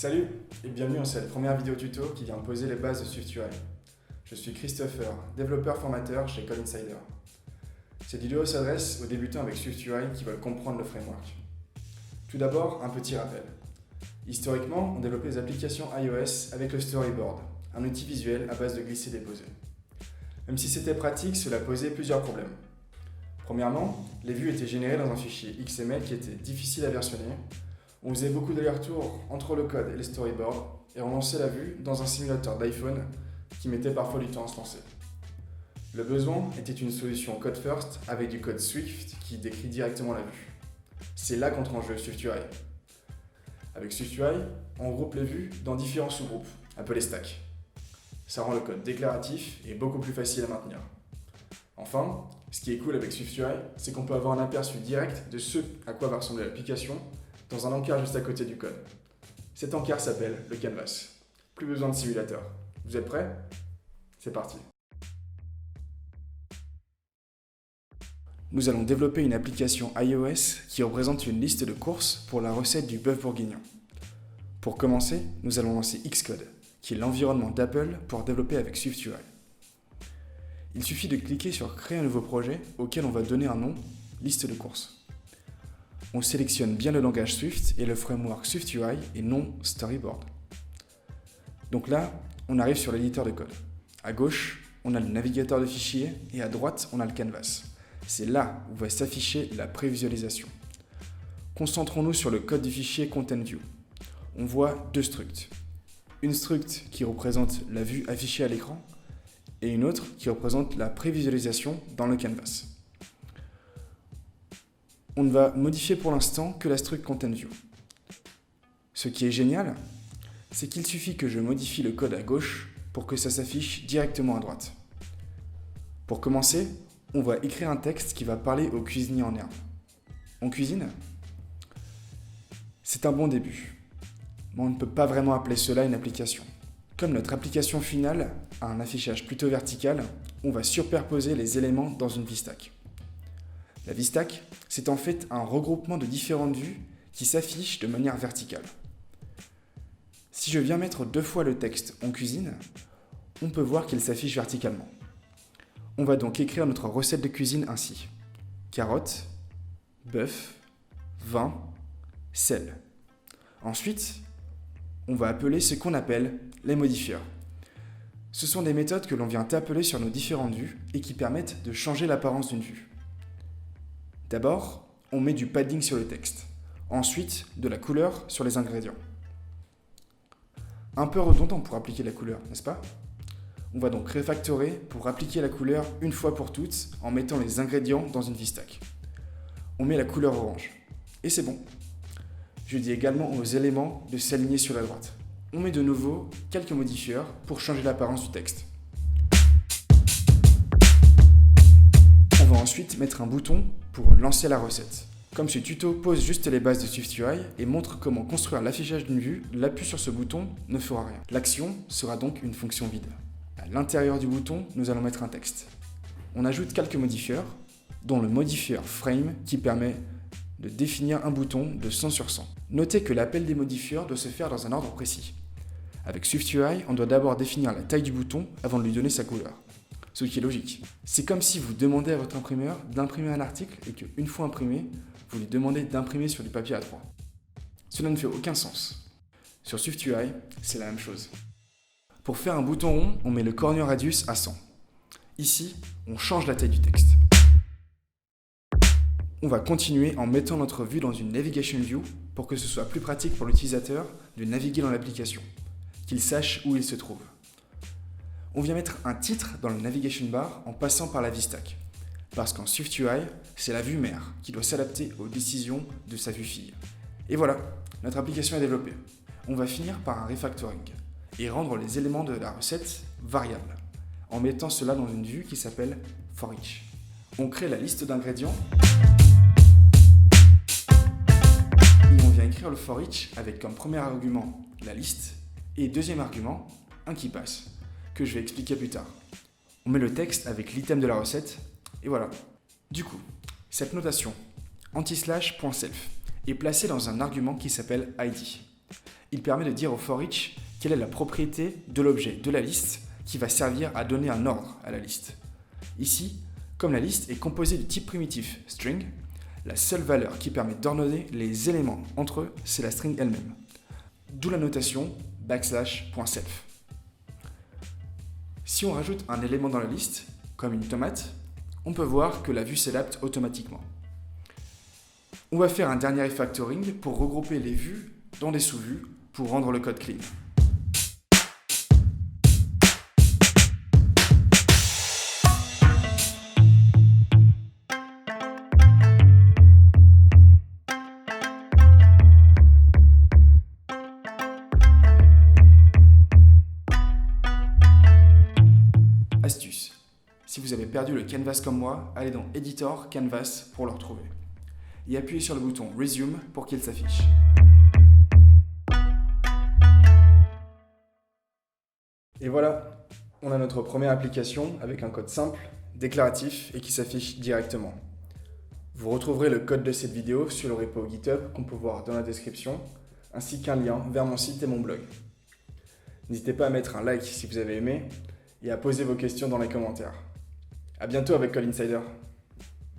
Salut et bienvenue dans cette première vidéo tuto qui vient poser les bases de SwiftUI. Je suis Christopher, développeur formateur chez Code Insider. Cette vidéo s'adresse aux débutants avec SwiftUI qui veulent comprendre le framework. Tout d'abord, un petit rappel. Historiquement, on développait des applications iOS avec le storyboard, un outil visuel à base de glisser-déposer. Même si c'était pratique, cela posait plusieurs problèmes. Premièrement, les vues étaient générées dans un fichier XML qui était difficile à versionner. On faisait beaucoup d'allers-retours entre le code et les storyboards et on lançait la vue dans un simulateur d'iPhone qui mettait parfois du temps à se lancer. Le besoin était une solution code first avec du code Swift qui décrit directement la vue. C'est là qu'entre en jeu SwiftUI. Avec SwiftUI, on groupe les vues dans différents sous-groupes, appelés stacks. Ça rend le code déclaratif et beaucoup plus facile à maintenir. Enfin, ce qui est cool avec SwiftUI, c'est qu'on peut avoir un aperçu direct de ce à quoi va ressembler l'application dans un encart juste à côté du code. Cet encart s'appelle le canvas. Plus besoin de simulateur. Vous êtes prêts ? C'est parti. Nous allons développer une application iOS qui représente une liste de courses pour la recette du bœuf bourguignon. Pour commencer, nous allons lancer Xcode, qui est l'environnement d'Apple pour développer avec SwiftUI. Il suffit de cliquer sur Créer un nouveau projet auquel on va donner un nom, liste de courses. On sélectionne bien le langage Swift et le framework SwiftUI et non Storyboard. Donc là, on arrive sur l'éditeur de code. À gauche, on a le navigateur de fichiers et à droite, on a le canvas. C'est là où va s'afficher la prévisualisation. Concentrons-nous sur le code du fichier ContentView. On voit deux structs. Une struct qui représente la vue affichée à l'écran et une autre qui représente la prévisualisation dans le canvas. On ne va modifier pour l'instant que la struct ContentView. Ce qui est génial, c'est qu'il suffit que je modifie le code à gauche pour que ça s'affiche directement à droite. Pour commencer, on va écrire un texte qui va parler au cuisinier en herbe. On cuisine ? C'est un bon début, mais on ne peut pas vraiment appeler cela une application. Comme notre application finale a un affichage plutôt vertical, on va superposer les éléments dans une VStack. La VStack, c'est en fait un regroupement de différentes vues qui s'affichent de manière verticale. Si je viens mettre deux fois le texte « On cuisine », on peut voir qu'il s'affiche verticalement. On va donc écrire notre recette de cuisine ainsi. Carottes, bœuf, vin, sel. Ensuite, on va appeler ce qu'on appelle les modifieurs. Ce sont des méthodes que l'on vient appeler sur nos différentes vues et qui permettent de changer l'apparence d'une vue. D'abord, on met du padding sur le texte. Ensuite, de la couleur sur les ingrédients. Un peu redondant pour appliquer la couleur, n'est-ce pas ? On va donc refactorer pour appliquer la couleur une fois pour toutes en mettant les ingrédients dans une VStack. On met la couleur orange. Et c'est bon. Je dis également aux éléments de s'aligner sur la droite. On met de nouveau quelques modifieurs pour changer l'apparence du texte. On va ensuite mettre un bouton pour lancer la recette. Comme ce tuto pose juste les bases de SwiftUI et montre comment construire l'affichage d'une vue, l'appui sur ce bouton ne fera rien. L'action sera donc une fonction vide. À l'intérieur du bouton, nous allons mettre un texte. On ajoute quelques modifieurs, dont le modifieur frame qui permet de définir un bouton de 100 sur 100. Notez que l'appel des modifieurs doit se faire dans un ordre précis. Avec SwiftUI, on doit d'abord définir la taille du bouton avant de lui donner sa couleur. Ce qui est logique. C'est comme si vous demandez à votre imprimeur d'imprimer un article et qu'une fois imprimé, vous lui demandez d'imprimer sur du papier A3. Cela ne fait aucun sens. Sur SwiftUI, c'est la même chose. Pour faire un bouton rond, on met le corner radius à 100. Ici, on change la taille du texte. On va continuer en mettant notre vue dans une Navigation View pour que ce soit plus pratique pour l'utilisateur de naviguer dans l'application, qu'il sache où il se trouve. On vient mettre un titre dans le Navigation Bar en passant par la VStack. Parce qu'en SwiftUI, c'est la vue mère qui doit s'adapter aux décisions de sa vue fille. Et voilà, notre application est développée. On va finir par un refactoring et rendre les éléments de la recette variables, en mettant cela dans une vue qui s'appelle ForEach. On crée la liste d'ingrédients et on vient écrire le ForEach avec comme premier argument la liste et deuxième argument un qui passe, que je vais expliquer plus tard. On met le texte avec l'item de la recette, et voilà. Du coup, cette notation anti/.self est placée dans un argument qui s'appelle ID. Il permet de dire au for each quelle est la propriété de l'objet de la liste qui va servir à donner un ordre à la liste. Ici, comme la liste est composée du type primitif string, la seule valeur qui permet d'ordonner les éléments entre eux, c'est la string elle-même. D'où la notation \self. Si on rajoute un élément dans la liste, comme une tomate, on peut voir que la vue s'adapte automatiquement. On va faire un dernier refactoring pour regrouper les vues dans des sous-vues pour rendre le code clean. Astuce. Si vous avez perdu le canvas comme moi, allez dans Editor, Canvas pour le retrouver. Et appuyez sur le bouton Resume pour qu'il s'affiche. Et voilà, on a notre première application avec un code simple, déclaratif et qui s'affiche directement. Vous retrouverez le code de cette vidéo sur le repo GitHub qu'on peut voir dans la description, ainsi qu'un lien vers mon site et mon blog. N'hésitez pas à mettre un like si vous avez aimé et à poser vos questions dans les commentaires. À bientôt avec Code Insider.